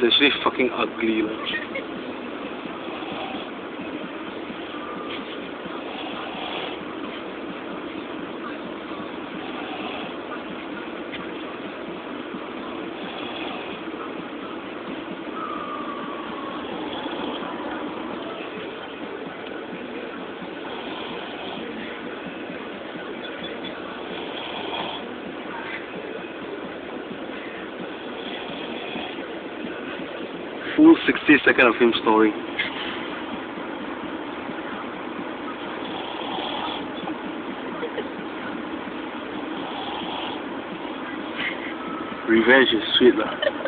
She's actually fucking ugly, like. Full 60 seconds of him snoring. Revenge is sweet lah.